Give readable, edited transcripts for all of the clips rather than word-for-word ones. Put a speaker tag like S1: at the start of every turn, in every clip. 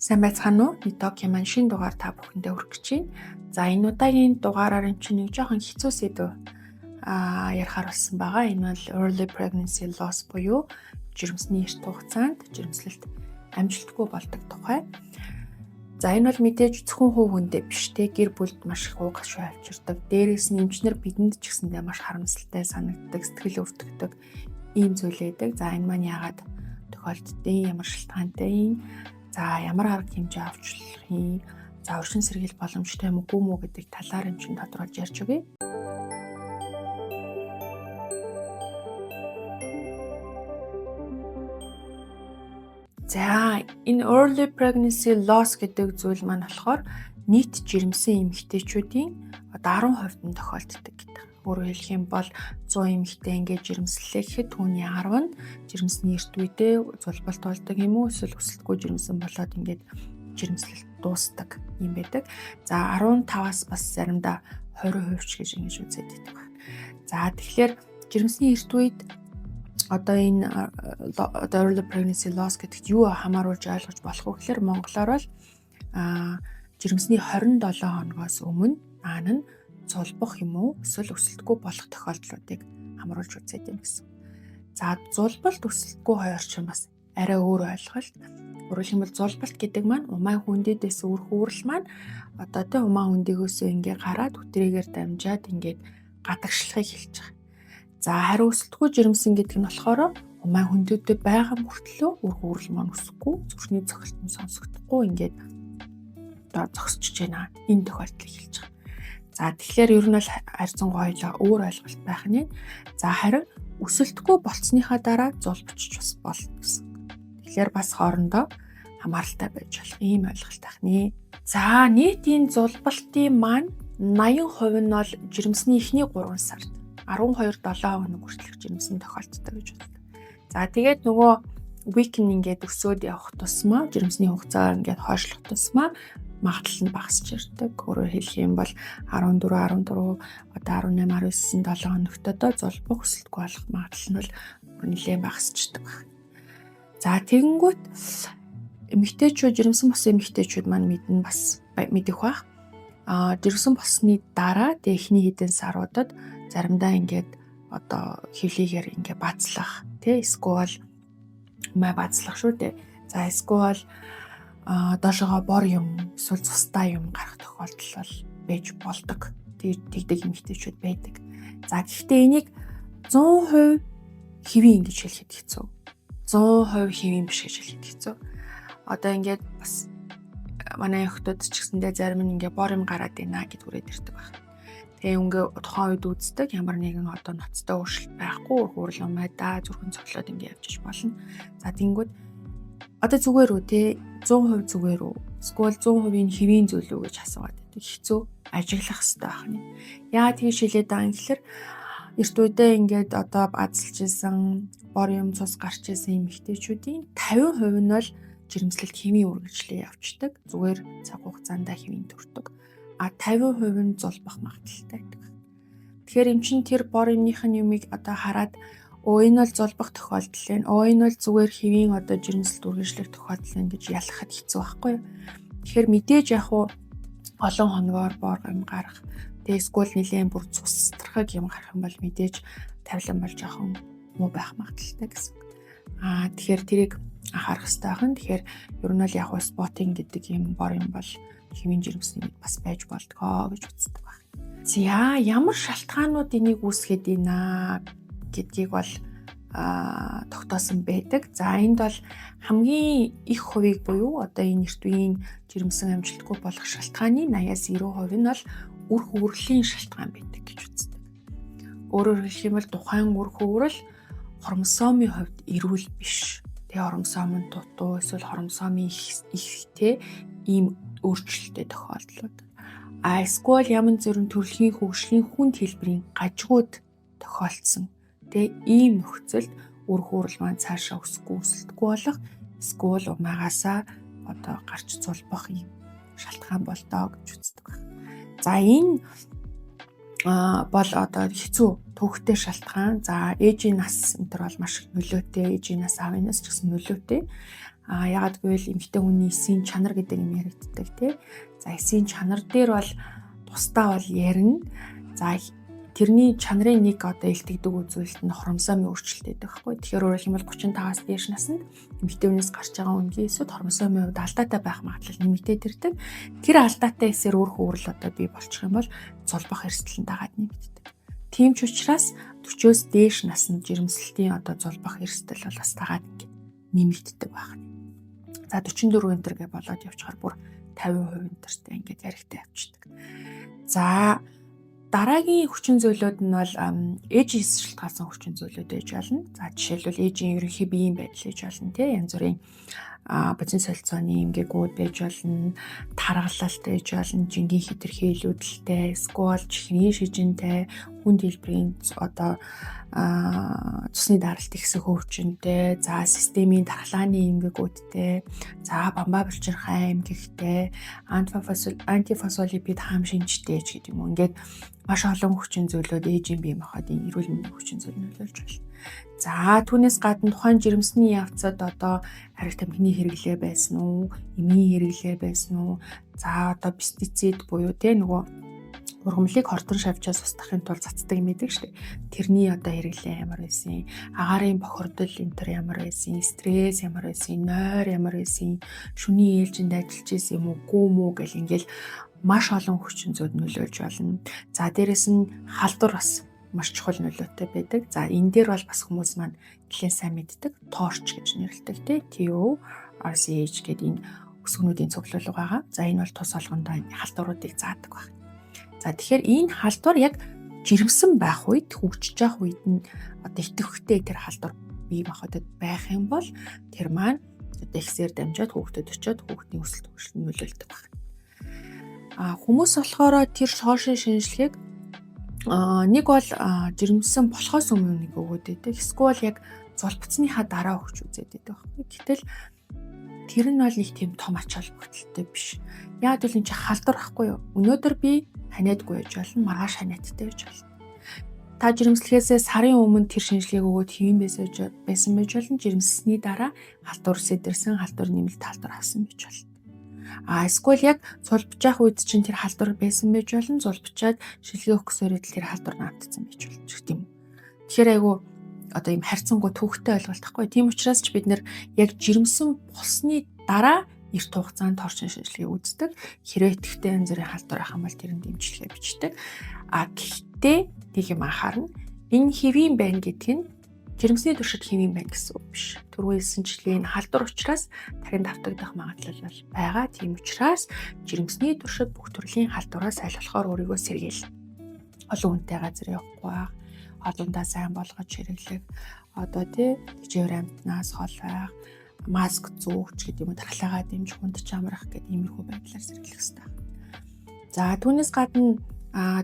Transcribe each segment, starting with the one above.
S1: Сайн байцгаана уу? Нитоки маань шинэ дугаар та бүхэндээ хүргэж байна. За энэ удаагийн дугаараар эн чинь нэг жоохон хэцүү сэдв ярихаар болсон байгаа. Энэ бол early pregnancy loss буюу жирэмсний эрт хугацаанд жирэмслэлт амжилтгүй болдог тухай. За энэ бол мэдээж зөвхөн хувь хүндээ биш те гэр бүлд маш их уу гашуу авчирдаг. Дээрээс нь эмчнэр бидэнд ч гэсэндээ маш харамсалтай санагддаг, сэтгэл өвдөгдөг ийм зүйл байдаг. За энэ маань яагаад тохиолддгийг, ямар шалтгаантай, за ямар арга хэмжээ авч болохыг, за уршин сэргийл боломжтой юм уу гэдэг талаар энэ чинь тодорхойлж ярьж өгье. За энэ early pregnancy loss гэдэг зүйл маань болохоор нийт жирэмсэн эмэгтэйчүүдийн 10% нь тохиолддог гэдэг. Өөрөөр хэлэх юм бол 100 эмэгтэй ингээд жирэмслэлээ гэхэд түүний 10 нь жирэмсний эрт үедээ зулбалт болдог юм уу эсвэл өсөлтгүй жирэмсэн болоод ингээд жирэмслэлт дуустдаг юм байдаг. За 15-аас бас заримдаа 20% ч гэж ингэж үзээд байдаг байна. За тэгэхээр жирэмсний эрт үед одоо энэ early pregnancy loss гэдэгт юу хамааруулж ойлгож болох вэ гэхээр монголоор бол жирэмсний 27 хоногоос өмнө маань нь зулбах юм уу эсвэл өсөлтгүй болох тохиолдлуудыг хамруулж үзээд юм гэсэн. За зулбалт өсөлтгүй хоёр чинь бас арай өөр ойлголт. Өөрөөр хэлбэл зулбалт гэдэг маань умаа хүндээдээс үүрэх үүрэл маань одоо тэ умаа хүндээгөөсөө ингээ гараад хүтрээгээр дамжаад ингээд гадагшлахыг хэлж байгаа. За хариу өсөлтгүй жирэмсэн гэдэг нь болохоор умаа хүндээдээ байгаа мөртлөө үүрэх үүрэл маань өсөхгүй, зүрхний цогцолт нь сонсогдохгүй ингээд одоо зогсчихж байна. Энэ тохиолдлыг хэлж байгаа. За тэгэхээр ер нь бол харьцангуй хоёлаа өөр ойлголт байх нь. За харин өсөлтгүй болцсныхаа дараа зулбчж бас болно гэсэн. Тэгэхээр бас хоорондоо хамааралтай байж болох ийм ойлголт байх нэ. За нийт энэ зулбалтын маань 80% нь бол жирэмсний эхний 3 сард 12-7 хоног хүртэлх жирэмсэн тохиолддог гэж байна. За тэгээд нөгөө week нь ингээд өсөөд явах тусмаа жирэмсний хугацаа ингээд хойшлох тусмаа магадлал нь багасч ирдэг. Өөрөөр хэлэх юм бол 14, 18, одоо 18, 19, 7 хоногтодоо зулбах өсөлтгүй болох магадлал нь бол нэлээд багасчдаг байна. За тэгэнгүүт эмэгтэйчүүд жирэмсэн болсон эмэгтэйчүүд маань мэдэх бах. Жирэмсэн болсны дараа эхний хэдэн саруудад заримдаа ингээд одоо хөвлөгээр ингээд бацлах тий эсвэл маа бацлах шүү дээ. За эсвэл доошогоо бор юм эсвэл цустай юм гарах тохиолдол бол байж болдог. Тэгдэг эмэгтэйчүүд байдаг. За гэхдээ энийг 100% хэвийн ингэж хэлэхэд хэцүү. 100% хэвийн биш гэж хэлэхэд хэцүү. Одоо ингээд бас манай охтод ч гэсэндээ зарим нь ингээд бор юм гараад байна гэд хүрээд ирдэг байна. Тэгээ ингээ тухайн үед үздэг ямар нэгэн одоо ноцтой өөрчлөлт байхгүй өөрл умайдаа зүрхэн цоглоод ингээ явж болно. За тэнгүүд одоо зүгээр үү те 100% зүгээр үү? Эсвэл 100% хэвийн зүйл үү гэж асууад байдаг. Хэцүү ажиглах хэрэгтэй байх нь. Яа тийш хэлээд байгаа юм гэхээр эрт үедээ ингээд одоо базалж исэн бор юм цус гарч исэн эмэгтэйчүүдийн 50% нь бол жирэмслэлт хэвийн үргэлжлээ явждаг. Зүгээр цаг хугацаанд хэвийн төрдөг. 50% нь зулбах магадaltaй байдаг. Тэгэхээр эм чин тэр бор юмных нь юмыг одоо хараад энэ бол зулбах тохиолдол вэ? Энэ бол зүгээр хэвийн одоо жирэмслэлт үргэлжлэх тохиолдол вэ гэж ялахад хэцүү байхгүй юу? Тэгэхээр мэдээж яг олон хоногоор бор юм гарах, эсвэл нэлээд бүр цустрахаг юм гарах юм бол мэдээж тавилан болж жоохон муу байх магадaltaй гэсэн. Тэгэхээр тэрийг анхаарах хэрэгтэй байна. Тэгэхээр ер нь бол яг спотинг гэдэг юм бор юм бол хэвийн жирэмсний үед бас байж болдгоо гэж үздэг байна. За ямар шалтгаанууд энийг үүсгээд ийна гэдгийг бол тогтоосон байдаг. За энд бол хамгийн их хувийг буюу одоо энэ эрт үеийн жирэмсэн амжилтгүй болох шалтгааны 80-90% нь бол үр хөврөлийн шалтгаан байдаг гэж үздэг. Өөрөөр хэлэх юм бол тухайн үр хөврөл хромосомын хувьд эрүүл биш. Тэгээ хромосом нь дутуу эсвэл хромосомын ихтэй ийм өөрчлөлттэй тохиолдлууд. Эсвэл ямар зэрэг төрөлхийн хөгжлийн хүнд хэлбэрийн гажигуд тохиолдсон. Тэгээ ийм нөхцөлд үр хөврөл маань цаашаа өсөхгүй өсөлтгүй болох эсвэл умаагаасаа одоо гарч зулбах юм шалтгаан болдоо гэж үздэг байна. За энэ бол одоо хэцүү төвхтэй шалтгаан. За ээжийн нас энэ төр бол маш нөлөөтэй, ээжийн нас аавын нас ч гэсэн нөлөөтэй. Ягаад гэвэл эмэгтэй хүний эсийн чанар гэдэг юм яригддаг тий. За эсийн чанар дээр бол тусдаа бол ярина. За тэрний чанарын нэг одоо илтгэдэг үзүүлэлт нь хромосомын өөрчлөлт гэдэг байхгүй. Тэгэхээр өөрөөр хэлбэл 35-аас дээш наснд эмэгтэй хүнээс гарч байгаа үнгийн эсүүд хромосомын хувьд алдаатай байх магадлал нэмэгдээд ирдэг. Тэр алдаатай эсээр өөрөөр хүрэл одоо бий болчих юм бол золбох эрсдэл нь дагаад нэмэгддэг. Тийм ч учраас 40-оос дээш наснд жирэмслэлтийн одоо золбох эрсдэл бол бас дагаад ингээд нэмэгддэг байна. За 44 энэ төргээ болоод явчихаар бүр 50% энтертэй ингээд яригтай явчихдаг. За дараагийн хүчин зүйлүүд нь бол ээжийн шалтгаалсан хүчин зүйлүүд байж болно. За жишээлбэл ээжийн ерөнхий биеийн байдал байж болно тий. Янз бүрийн бодис солилцооны эмгээгүүд байж болно, таргалалт байж болно, жингийн хэтэрхийлүүдэлтэй, сквал чихний шижинтэй, хүнд хэлбэрийн одоо цусны даралт ихсэх өвчнөдтэй, за системийн дархлааны эмгээгүүдтэй, за бамбаа булчирхай эмгэгтэй, антифосфолипид хам шинжтэй ч гэдэг юм уу. Ингээд маш олон хүчин зүйлүүд ээжийн бие махбодын эрүүл мэндийн хүчин зүйл нөлөөлж байна. За түүнээс гадна тухайн жирэмсний явцад одоо ариг тамхины хэрэглээ байсан уу, эмийн хэрэглээ байсан уу, за одоо пестицид буюу те нөгөө ургамлыг хордон шавьчаас устгахын тулд цацдаг юм байдаг шүү дээ. Тэрний одоо хэрэглээ ямар байсан, агаарын бохирдол энэ төр ямар байсан, стресс ямар байсан, нойр ямар байсан, шөнийн ээлжинд ажиллаж исэн юм уу, гүм үү гэл ингээл маш олон хүчин зүйл нөлөөлж болно. За дээрэс нь халдвар бас маш чухал нөлөөтэй байдаг. За энэ дээр бол бас хүмүүс маань нэлээд сайн мэддэг торч гэж нэрлэдэг TO RCH гэдэг энэ өсгөнүүдийн цуглуулга байгаа. За энэ бол тус олгондоо халдваруудыг заадаг байна. За тэгэхээр энэ халдвар яг жирэмсэн байх үед хөгжиж явах үед нь одоо идэвхтэй тэр халдвар бие махбодод байх юм бол тэр маань одоо ихсээр дамжаад хүүхдэд очиод хүүхдийн өсөлт хөгжлөнд нөлөөлдөг байна. Хүмүүс болохоор тэр шоошин шинжилгээг нэг бол жирэмсэн болохоос өмнө нэг өгөөд байдаг. Эсвэл яг золбоцныхаа дараа өгч үзээд байдаг байхгүй. Гэтэл тэр нь бол нэг тийм том ач холбогдолтой биш. Яг л энэ чи халдвар байхгүй юу? Өнөөдөр би ханиадгүй байж болно, маргааш ханиадтай байж болно. Та жирэмслэхээс сарын өмнө тэр шинжилгээг өгөөд хэвэн байсан байж болно. Жирэмсэсний дараа халдвар сэдэрсэн, халдвар нэмэлт халдвар авсан байж болно. Эсвэл яг зулбжаах үед чинь тэр халдвар байсан байж болно. Зулбчаад шилгээ өгөхсөөр тэр халдвар наамдсан байж болно гэх юм. Тэгэхээр айгу одоо ийм харьцангуй төвхтэй ойлголт байхгүй. Тийм учраас ч бид нэр яг жирэмсэн болсны дараа эрт хугацаанд торчин шинжилгээ үздэг. Хэрвээ идэвхтэй янз бүрийн халдвар ах юм бол тэрэнд дэмжлэгээ бичдэг. Гэхдээ нэг юм анхаарна. Энэ хэвийн байна гэдг нь жирэмсний туршид хэвийн байна гэсэн үг биш. Түрүүлсэнчлэн халдвар учраас дахин давтагдах магадлал бол байгаа. Тийм учраас жирэмсний туршид бүх төрлийн халдвараас аль болохоор өөрийгөө сэргийлнэ. Олон хүнтэй газар явахгүй байх. Олондоо сайн болгож хэрэглэх. Одоо тэжээр амтнаас хол байх. Маск зүүгч гэдэг юм уу дархлаагаа дэмжих, хүнд чамрах гэдэг иймэрхүү байдлаар сэргийлэх хэрэгтэй. За түүнээс гадна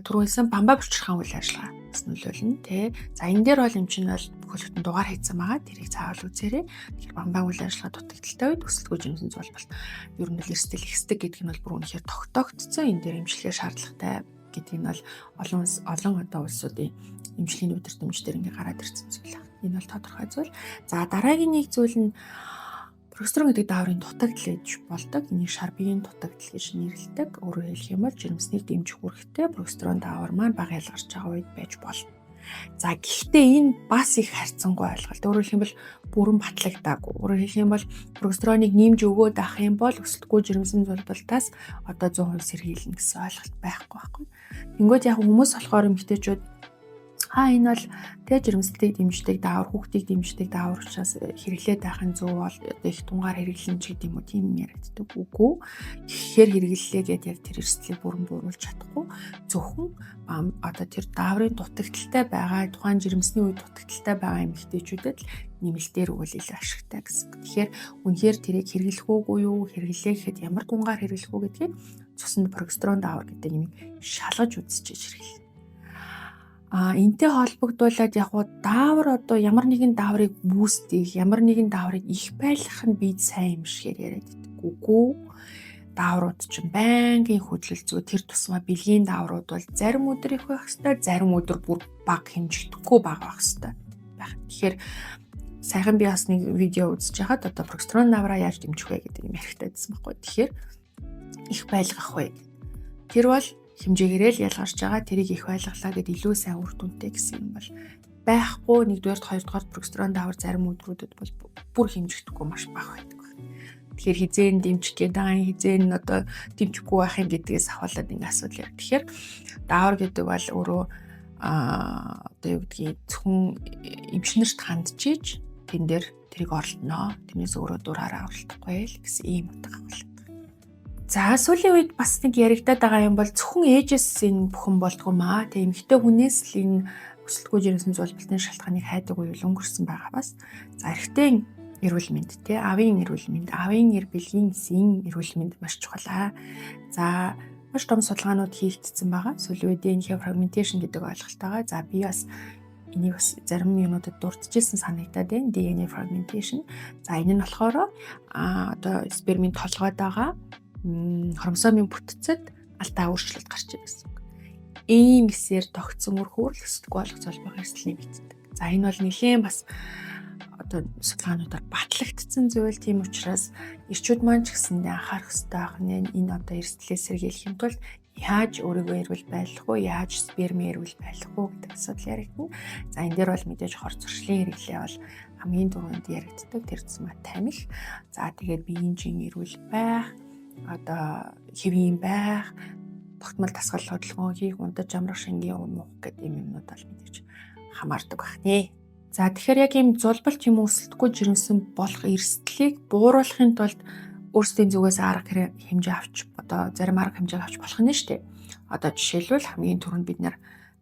S1: түрүүлсэн бамбаа булчирхайн үйл ажиллагаа бас нөлөөлнө тий. За энэ дээр бол юм чинь бол бүхэлдэн дугаар хийцэн байгаа. Тэрийг цаавал үзээрэй. Тэгэхээр бамбаа үйл ажиллагаа дутагдaltaй үед өсөлтгүй жимсэн золболт ер нь л эрсдэл ихсдэг гэдэг нь бол бүр үнэхээр тогтоогдсон. Энэ дээр эмчилгээ шаардлагатай гэдэг нь бол олон одоо улсуудын эмчилгээний удирдамжтэр ингээ гараад ирсэн зүйл байна. Энэ бол тодорхой зүйл. За дараагийн нэг зүйл нь прогестерон гэдэг дааврын дутагдал гэж болдог. Энийг шар биеийн дутагдал гэж нэрлэдэг. Өөрөөр хэлэх юм бол жирэмснийг дэмжих үүрэгтэй прогестерон даавар маань бага ялгарч байгаа үед байж болно. За гэхдээ энэ бас их харьцангуй ойлголт. Өөрөөр хэлэх юм бол бүрэн батлагдаагүй. Өөрөөр хэлэх юм бол прогестероныг нэмж өгөөд авах юм бол өсөлтгүй жирэмсэн зулбалтаас одоо 100% сэргийлнэ гэсэн ойлголт байхгүй. Тэнгүүд яг хүмүүс болохоор эмэгтэйчүүд энэ бол жирэмслэлтийг дэмждэг даавар, хүүхдийг дэмждэг даавар учраас хэрэглээд байхын зөв бол их тунгаар хэрэглэн ч гэдэг юм уу тийм яригддаг үгүй. Тэгэхээр хэрэглэлээ гэдээ яг тэр эрсдлийг бүрэн бууруулж чадахгүй. Зөвхөн одоо тэр дааврын дутагдaltaй байгаа, тухайн жирэмсний үед дутагдaltaй байгаа эмэгтэйчүүдэд нэмэлтээр өгвөл илүү ашигтай гэсэн. Тэгэхээр үнэхээр тэрийг хэрэглэх үгүй юу, хэрэглэхэд ямар тунгаар хэрэглэх үү гэдгийг цуснд прогестерон даавар гэдэг юм шалгаж үзчихэж хэрэглэнэ. Энтэй холбогдуулаад яг даавар одоо ямар нэгэн дааврыг бүүстийг, ямар нэгэн дааврыг их байлгах нь бид сайн юм шигээр яриад байдаг. Үгүй. Дааврууд чинь байнгын хөдөлгөөл тэр тусмаа бэлгийн дааврууд бол зарим өдөр их байх хэвээр, зарим өдөр бүр бага хэмжигдэхгүй бага байх хэвээр байх. Тэгэхээр сайхан би бас нэг видео үзэж байхад одоо прогестерон давраа яаж дэмжих вэ гэдэг юм яригтай байсан байхгүй. Тэгэхээр их байлгах вэ. Тэр бол хэмжээгээрээ л ялгарч байгаа. Тэрийг их байлгалаа гэд илүү сайн үр дүнтэй гэсэн юм бол байхгүй. Нэгдүгээр, хоёрдугаар прогестерон давар зарим өдрүүдэд бол бүр хэмжигдэхгүй маш бага байдаг. Тэгэхээр хизээн дэмжих гэдэг, хизээн одоо дэмжихгүй байх юм гэдгээс ахуулаад ингэ асуудал яа. Тэгэхээр давар гэдэг бол өөрөө одоо юу гэдгийг зөвхөн эмчнэрт хандчиж тэн дээр тэрийг орлоно. Тэрнээс өөрөө дураараа оролдохгүй л гэсэн ийм утга агуулдаг. За сүүлийн үед бас нэг яригадаад байгаа юм бол зөвхөн ээжээс энэ бүхэн болдгоо маа. Тэ эмэгтэй хүнээс л энэ өсөлтгүй жирэмсэн зулбалтын шалтгааныг хайдаг үе өнгөрсөн байгаа бас. За эрэгтэй эрүүл мэнд те аавын эрүүл мэнд, аавын эр бэлгийн эсийн эрүүл мэнд маш чухал. За маш том судалгаанууд хийгдсэн байгаа. Сүүлийн үед энэ fragmentation гэдэг ойлголтойгоо. За би бас энийг бас зарим юмнуудад дурдчихсан санагдаад байна. DNA fragmentation. За энэ нь болохоор одоо спермийн толгойд байгаа хромосомын бүтцэд алдаа өөрчлөлт гарч ирсэн гэсэн үг. Ийм эсээр тогтсон үр хөврөл өсөлтгүй болох золбох эрсдэл нэмэгддэг. За энэ бол нэлээд бас одоо судалгаануудаар батлагдсан зүйл. Тийм учраас эрчүүд маань ч гэсэндээ анхаарах хэрэгтэй байна. Энэ одоо эрсдлээс сэргийлэх юм тулд яаж өөрийгөө эрүүл байлгах вэ? Яаж сперми эрүүл байлгах вэ гэдэг асуудал яригдана. За энэ дээр бол мэдээж хор зуршлын хэрэглээ бол хамгийн түрүүнд яригддаг. Тэр зам тамхи. За тэгээд биеийн жин эрүүл байх, одоо хэвийн байх, тогтмол дасгал хөдөлгөөн хийх, унтаж амрах, шингийн уумах гэдэг юм юмнууд бол мэдээж хамаардаг байна. За тэгэхээр яг ийм зулбалт юм өсөлтгүй жирэмсэн болох эрсдлийг бууруулахын тулд өөрсдийн зүгээс арга хэмжээ авч одоо зарим арга хэмжээг авч болох нь шүү дээ. Одоо жишээлбэл хамгийн түрүүнд бид нэр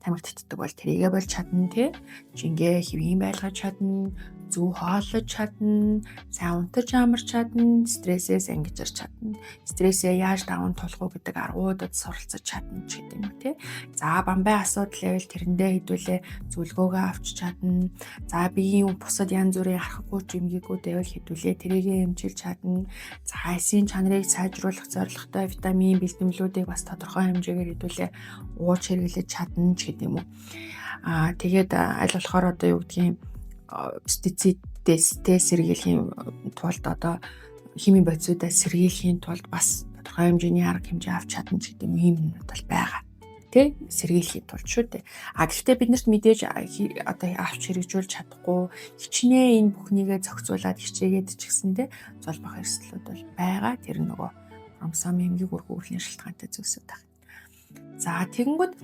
S1: тамхи татдаг бол тэрийгэ болж чадна тий. Жингээ хэвийн байлгаж чадна, зөв хооллож чадна, сайн унтаж амарч чадна, стрессээс ангижирч чадна. Стрессээ яаж даван тулах уу гэдэг аргуудад суралцаж чадна ч гэдэг юм уу тий. За бамбай асуудал байвал тэрэндээ хэдүүлээ зөвлөгөөгөө авч чадна. За биеийн бусад янз бүрийн аргагүй жимгийгүүд байвал хэдүүлээ тэрийг эмчилж чадна. За эсийн чанарыг сайжруулах зорилготой витамин бэлтгэлүүдийг бас тодорхой хэмжээгээр хэдүүлээ ууж хэрэглэж чадна ч гэдэг юм уу. Тэгээд аль болохоор одоо юу гэдгийг пестицидээс сэргийлэхийн тулд одоо химийн бодисуудаа сэргийлэхийн тулд бас тодорхой хэмжээний арга хэмжээ авч чадна ч гэдэг юм бол байгаа. Тэ сэргийлэхийн тулд шүү дээ. Гэхдээ биднэрт мэдээж одоо авч хэрэгжүүлж чадахгүй хичнээн энэ бүхнийгээ зохицуулаад хичээгээд ч гэсэндээ золбох эрсдлүүд бол байгаа. Тэр нөгөө хромосомын эмгэг үр хөврөлийн шалтгаантай зүйлсүүд байна. За тэгэнгүүт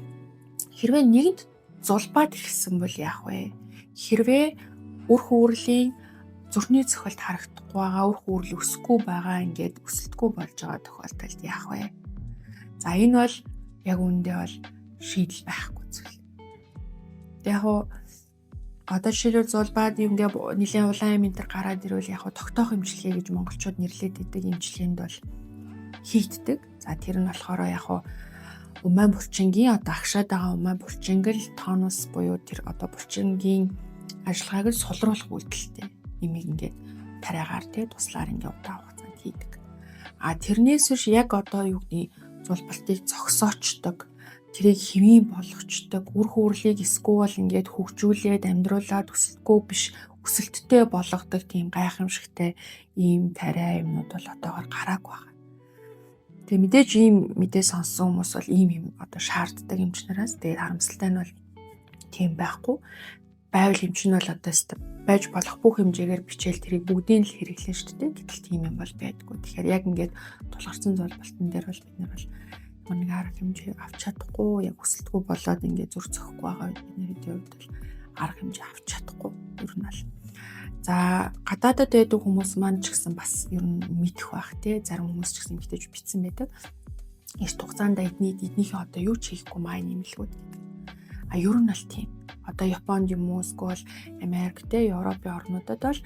S1: хэрвээ нэгд зулбаад ирсэн бол яах вэ? Хэрвээ үр хөврөлийн зүрхний цохилт харагдахгүй байгаа, үр хөврөл өсөхгүй байгаа ингээд өсөлтгүй болж байгаа тохиолдолд яах вэ? За энэ бол яг үүндээ бол шийдэл байхгүй зүйл. Яг одоо жишээлбэл зулбаад ингээд нэлээд улаан юм энэ төр гараад ирвэл яг тогтоох эмчилгээ гэж монголчууд нэрлэдэг идэг эмчилгээнд бол хийгддэг. За тэр нь болохоор яг умаан булчингийн одоо агшаад байгаа умаан булчингэл тонус буюу тэр одоо булчингийн ажиллагааг нь сулруулах үйлдэлтэй. Имийг ингээд тариагаар туслаар ингээд удаан хугацаанд хийдэг. Тэрнээс биш яг одоо юу гэдэг зулбалтыг зогсоочдог, тэрийг хэвийн болгочдог, үр хөврөлийг эсвэл ингээд хөгжүүлээд амьдруулад өсөлтгүй биш өсөлттэй болгодог тийм гайхамшигтай ийм тариа юмнууд бол одоогоор гараагүй байна. Тэгээ мэдээж ийм мэдээ сонссон хүмүүс бол ийм юм одоо шаарддаг эмчнараас тэгээд харамсалтай нь бол тийм байхгүй. Байвал эмч нь бол одоо байж болох бүх хэмжээгээр бичээл тэрийг бүгдийг л хэрэглэн шүү дээ. Гэтэл тийм юм бол байдаггүй. Тэгэхээр яг ингээд тулгарсан зулбалтан дээр бол бид нар бол нэг арга хэмжээ авч чадахгүй, яг өсөлтгүй болоод ингээд зүр зөхгүй байгаа үед бидний хувьд бол арга хэмжээ авч чадахгүй. Ер нь бол за гадаадад байдаг хүмүүс маань ч гэсэн бас ер нь мэдэх байх тий. Зарим хүмүүс ч гэсэн мэдээж битсэн байдаг. Эрт хугацаанд эднийхээ одоо юу ч хийхгүй маа нэмэлгүүд гэдэг. Ер нь бол тийм. Одоо Японд юм уу эсвэл Америк те Европын орнуудад бол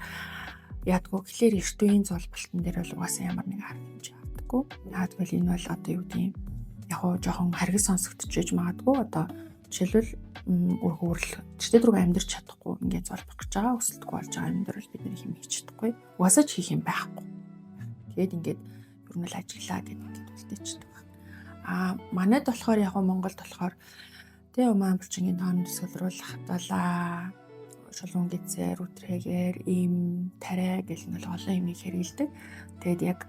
S1: ядгүй гэхлээр эрт үеийн зулбалтан дээр бол угаасаа ямар нэг арга хэмжээ авдаггүй. Яагтвэл энэ бол одоо юу гэдэг юм яг жоохон харгас сонсогдчихж магадгүй одоо жишээлбэл үр хөврөл төстэй дөрөв амьдрч чадахгүй ингээд зулбах гэж байгаа өсөлтгүй болж байгаа юм дээр бол бид нэр хэмжиж чадахгүй. Угаасаа ч хийх юм байхгүй. Тэгээд ингээд ер нь л ажиллаа гэдэг үлдээчихдэг байна. Манайд болохоор яг Монголд болохоор тэ умаан булчингийн тоон сулруулах талаа шулуун гэзээр, үтрэгээр, им, тариа гэл ингээл олон юмыг хэрэгэлдэг. Тэгээд яг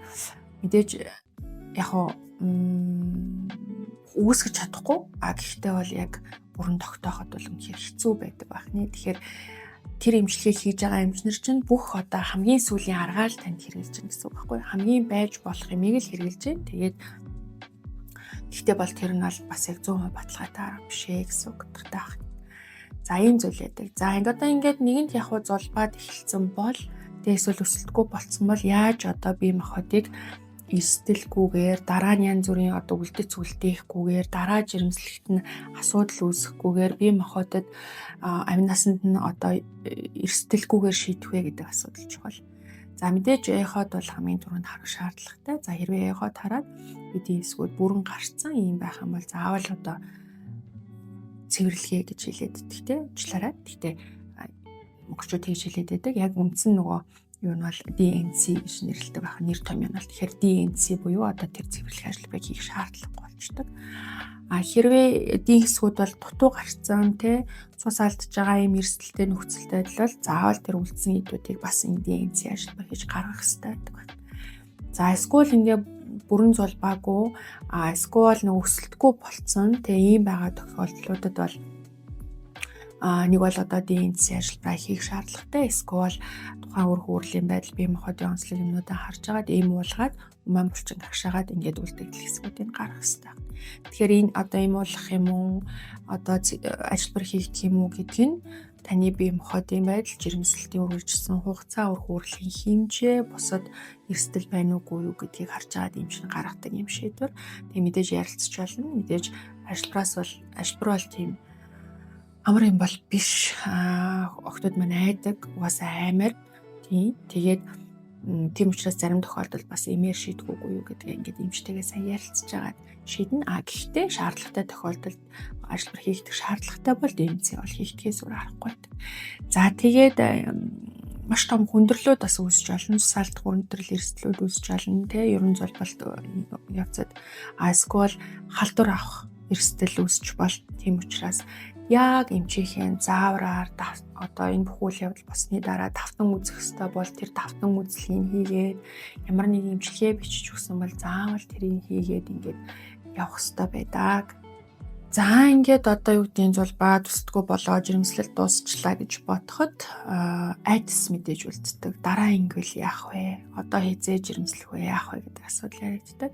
S1: мэдээж яг үүсгэж чадахгүй. Гэхдээ бол яг бүрэн тогтооход бол үнэхээр хэцүү байдаг байна. Тэгэхээр тэр имчилгээг хийж байгаа эмчнэр чинь бүх одоо хамгийн сүүлийн аргаал танд хэрэгжилж байгаа гэсэн үг байхгүй. Хамгийн байж болох юмыг л хэрэгжилж байна. Тэгээд гэхдээ бол тэр нь бол бас яг 100% баталгаатай арга биш ээ гэсэн үг байна. За ийм зүйл байдаг. За одоо ингээд нэгэнт яг зулбаад эхэлсэн бол эсвэл өсөлтгүй болцсон бол яаж одоо бие махбодыг эрсдэлгүйгээр дараа нь янз бүрийн одоо үлдэц үлдээхгүйгээр дараа жирэмслэгт нь асуудал үүсэхгүйгээр бие махбодод амнасанд нь одоо эрсдэлгүйгээр шийдэх вэ гэдэг асуудал чухал. За мэдээж эход бол хамгийн түрүүнд харах шаардлагатай. За хэрвээ эход хараад эдийн засгууд бүрэн гарцсан юм байх юм бол заавал одоо цэвэрлэгээ гэж хэлээд идэх те уучлаарай. Гэхдээ монголчууд тэгж хэлээд байдаг. Яг үндсэн нөгөө юу нь бол DNC гэж нэрлэдэг байх. Нэр том юм бол тэгэхээр DNC буюу одоо тэр цэвэрлэх ажлыг хийх шаардлагагүй болчдөг. Хэрвээ эдийн засгууд бол дутуу гарцсан те цус алдж байгаа юм эрсдэлтэй нөхцөлтэй бол заавал тэр үлдсэн эдүүдийг бас энэ DNC ажил хийж гаргах хэрэгтэй байдаг байна. За эсвэл ингээ бүрэн зулбаагүй эсвэл нэг өсөлтгүй болцсон те ийм байгаа тохиолдлуудад бол нэг бол одоо DNC ажиллагаа хийх шаардлагатай. Эсвэл тухайн үр хөврлийн байдал бие махбодын онцлог юмнуудаа харж агаад ийм уулгаад уман булчин гагшаагаад ингээд үлдэгдэл хэсгүүдийг гаргах хэрэгтэй. Тэгэхээр энэ одоо ийм уулах юм уу одоо ажиллабар хийгдэх юм уу гэдг нь таны бие махбодын байдал, жирэмслэлтийн үргэлжилсэн хугацаа, үр хөврлийн хэмжээ, бусад эрсдэл байна уугүй юу гэдгийг харж агаад юм шиг гаргадаг юм шийдвэр. Тэгээ мэдээж ярилцж болно. Мэдээж ажиллабар бол тийм амар юм бол биш. Охтууд маань айдаг, угаасаа аймаар. Тийм. Тэгээд тийм учраас зарим тохиолдолд бас эмээр шийдэггүй юу гэдгийг ингээд эмчтэйгээ сайн ярилцж агаад шийднэ. Гэхдээ шаардлагатай тохиолдолд ажиллабар хийгдэх шаардлагатай бол DNC бол хийгдэхээс өөр аргагүй байдаг. За тэгээд маш том хүндрэлүүд бас үүсэж болно. Салт хүндрэл эрсдлүүд үүсэж болно. Тэ ерөн зулбалт явцад эсвэл халдвар авах эрсдэл үүсэж бол тийм учраас яг эмчийнхээ заавраар одоо энэ бүхүүл явдал болсны дараа давтан үзэх ёстой бол тэр давтан үзлийг хийгээд ямар нэг эмчилгээ бичиж өгсөн бол заавал тэрийг хийгээд ингээд явах ёстой байдаг. За ингээд одоо юу гэдгийг зулбаа төсдгөө болоо жирэмслэл дуусчлаа гэж бодоход айдас мэдээж үлддэг. Дараа ингүүл яах вэ? Одоо хизээ жирэмслэх вэ? Яах вэ гэдэг асуудал яригддаг.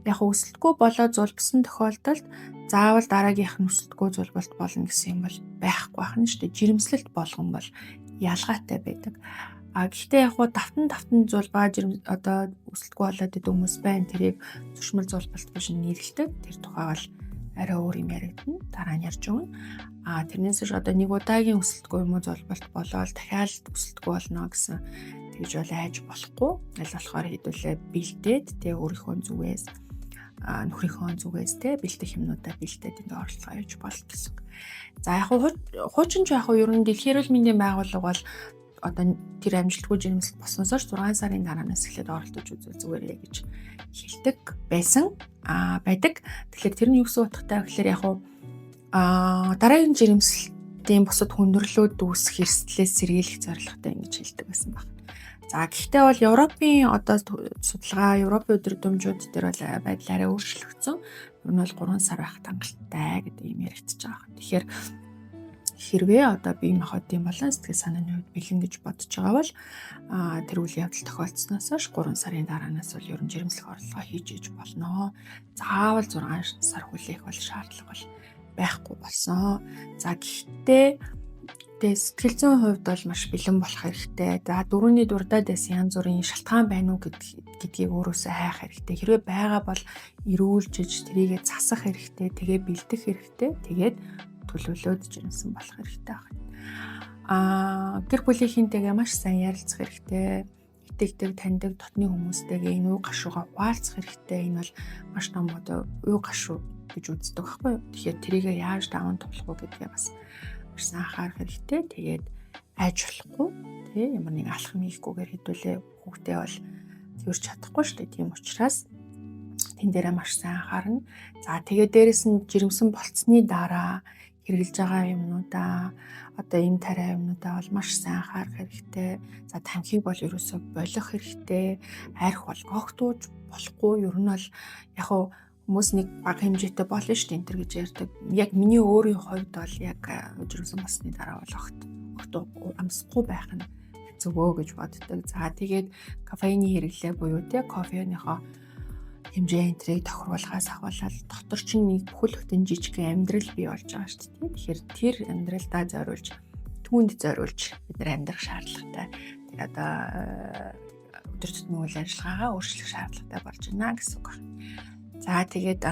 S1: Яг өсөлтгүй болоо зулбсан тохиолдолд заавал дараагийнх нь өсөлтгүй зулбалт болно гэсэн юм бол байхгүй байна шүү дээ. Жирэмслэлт болгон бол ялгаатай байдаг. Гэхдээ яг давтан зулбаа одоо өсөлтгүй болоод идэг хүмүүс байна. Тэрийг зуршмал зулбалт гэж нэрлэдэг. Тэр тухай бол арай өөр юм яригдана. Дараа нь ярьж өгнө. Тэрнээс ч одоо нэг удаагийн өсөлтгүй юм уу зулбалт болоод дахиад өсөлтгүй болно гэсэн тэгж бол айж болохгүй. Аль болохоор хэдүүлээ бэлдээд тэ өөрийнхөө зүгээс нөхрийнхөө зүгээс тэ бэлдэх юмнуудаа бэлдээд ингээ оролцоо явуулж болох гэсэн. За яг хуучин ч яг ер нь дэлхийн эрүүл мэндийн байгууллага бол одоо тэр амжилтгүй жирэмслэлт болсноос 6 сарын дараанаас эхлээд оролдож үзвэл зүгээрээ гэж хэлдэг байсан байдаг. Тэгэхээр тэр нь юу гэсэн утгатай вэ гэхээр яг дараагийн жирэмслэлтийн бусад хүндрэлүүд үүсэх эрсдлээс сэргийлэх зорилготой ингэж хэлдэг байсан байна. За гэхдээ бол Европын одоо судалгаа, Европын өдрөмжүүд дээр бол байдал арай өөрчлөгдсөн. Ер нь бол 3 сар байх хангалттай гэдэг юм яригдчихэж байгаа. Тэгэхээр хэрвээ одоо бие махбодын болон сэтгэл санааны хувьд бэлэн гэж бодож байгаа бол тэр үйл явдал тохиолдсноос хойш 3 сарын дараанаас бол ер нь жирэмслэх орлогоо хийж иж болно. Заавал 6 сар хүлээх бол шаардлага бол байхгүй болсон. За гэхдээ сэтгэл зүйн хувьд бол маш бэлэн болох хэрэгтэй. За дөрөвний дурдаас янз бүрийн шалтгаан байна уу гэдгийг өөрөөсөө хайх хэрэгтэй. Хэрвээ байгаа бол эрүүлжиж тэрийгэ засах хэрэгтэй, тэгээ бэлдэх хэрэгтэй, тэгээд төлөвлөөд жирэмсэн болох хэрэгтэй байна. Гэр бүлийнхэнтэйгээ маш сайн ярилцах хэрэгтэй. Итгэдэг, таньдаг, дотны хүмүүстэйгээ энэ уу гашуугаа хуваалцах хэрэгтэй. Энэ бол маш том одоо уу гашуу гэж үздэг байхгүй юу? Тэгэхээр тэрийгээ яаж даван туулах вэ гэдгээ бас маш сайн анхаарах хэрэгтэй. Тэгээд айж болохгүй, тий ямар нэг алхам хийхгүйгээр хэдүүлээ хүүхдээ бол тэрч чадахгүй шүү дээ. Тийм учраас тэн дээрээ маш сайн анхаарна. За тэгээд дээрэс нь жирэмсэн болцсны дараа хэрэгжилж байгаа юмнуудаа одоо им тариа юмнуудаа бол маш сайн анхаарах хэрэгтэй. За тамхиг бол ерөөсөө болох хэрэгтэй. Арх бол огтууж болохгүй. Ер нь бол яг хуу хүмүүс нэг бага хэмжээтэй болно шүү дээ энэ төр гэж ярьдаг. Яг миний өөрийн хувьд бол яг өдрөөсөн басны дараа бол огтуу амсахгүй байх нь зөвөө гэж боддог. За тэгээд кофеины хэрэглээ буюу те кофеныхоо хэмжээ энтрийг тохируулахаас ахвалал дотор чинь нэг бүхэл бүтэн жижиг амьдрал бий болж байгаа шүү дээ. Тэгэхээр тэр амьдралдаа зориулж түүнд зориулж бид нар амьдрах шаардлагатай. Тэр одоо өдөр тутмын үйл ажиллагаагаа өөрчлөх шаардлагатай болж байна гэсэн үг байна. За тэгээд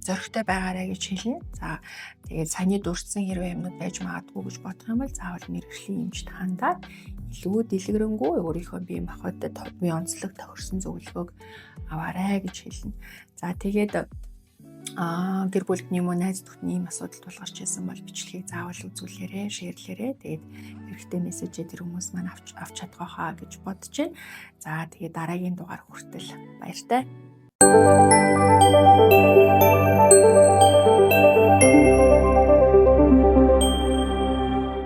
S1: зоригтой байгаарай гэж хэлнэ. За тэгээд саяны дурдсан хэрвээ юмнууд байж магадгүй гэж бодох юм бол заавал мэрэгжлийн эмчт хандаад илүү дэлгэрэнгүй өөрийнхөө бие махбодод бие онцлог тохирсон зөвлөгөөг аваарай гэж хэлнэ. За тэгээд гэр бүлд юм уу найз нөхдөний ийм асуудал тулгарч байсан бол бичлэгийг заавал үзүүлээрэй, шеэрлээрэй. Тэгээд хэрэгтэй мессежээ тэр хүмүүс маань авч чадхаа гэж бодож байна. За тэгээд дараагийн дугаар хүртэл баяртай.